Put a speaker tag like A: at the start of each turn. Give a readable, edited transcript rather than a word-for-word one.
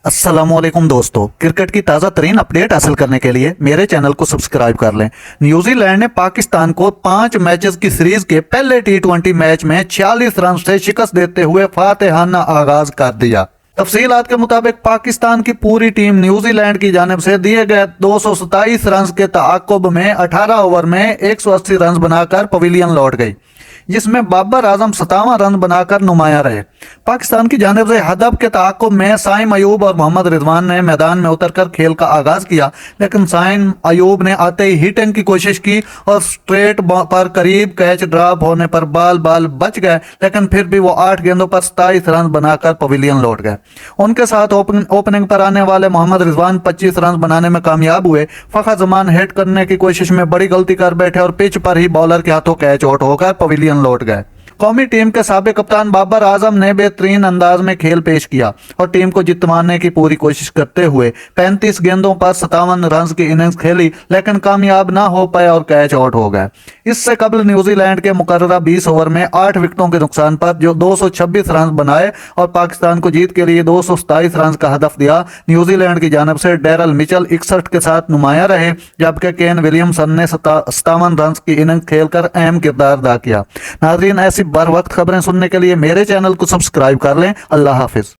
A: अस्सलाम वालेकुम दोस्तों, क्रिकेट की ताज़ा तरीन अपडेट हासिल करने के लिए मेरे चैनल को सब्सक्राइब कर लें। न्यूजीलैंड ने पाकिस्तान को 5 मैचेस की सीरीज के पहले टी20 मैच में 46 रन से शिकस्त देते हुए फातेहाना आगाज कर दिया। तफसीलात के मुताबिक पाकिस्तान की पूरी टीम न्यूजीलैंड की जानिब से दिए गए 227 रन के तआक्कुब में 18 ओवर में 180 रन बनाकर पवेलियन लौट गई, जिसमें बाबर आजम 57 रन बनाकर नुमाया रहे। पाकिस्तान की जानिब से हदफ के तआक्कुब में साइम अयूब और मोहम्मद रिजवान ने मैदान में उतरकर खेल का आगाज किया, लेकिन साइम अयूब ने आते ही हिटिंग की कोशिश की और स्ट्रेट पर करीब कैच ड्रॉप होने पर बाल बच गए, लेकिन फिर भी वो 8 गेंदों पर 27 रन बनाकर पवेलियन लौट गए। उनके साथ ओपनिंग पर आने वाले मोहम्मद रिजवान 25 रन बनाने में कामयाब हुए। फखर जमान हिट करने की कोशिश में बड़ी गलती कर बैठे और पिच पर ही बॉलर के हाथों कैच आउट होकर पवेलियन लौट गए। कौमी टीम के साबिक कप्तान बाबर आजम ने बेहतरीन अंदाज में खेल पेश किया और टीम को जितवाने की पूरी कोशिश करते हुए 35 गेंदों पर 57 रन की इनिंग्स खेली, लेकिन कामयाब ना हो पाए और कैच आउट हो गए। इससे कबल न्यूजीलैंड के मुकर्ररा 20 ओवर में 8 विकेटों के नुकसान पर जो 226 रन बनाए और पाकिस्तान को जीत के लिए 227 रन का हदफ दिया। न्यूजीलैंड की जानब से डेरल मिचेल 61 के साथ नुमाया रहे, जबकि केन विलियमसन ने 57 रन की इनिंग्स खेलकर अहम किरदार अदा किया। नाज़रीन, ऐसी बर वक्त खबरें सुनने के लिए मेरे चैनल को सब्सक्राइब कर लें। अल्लाह हाफिज।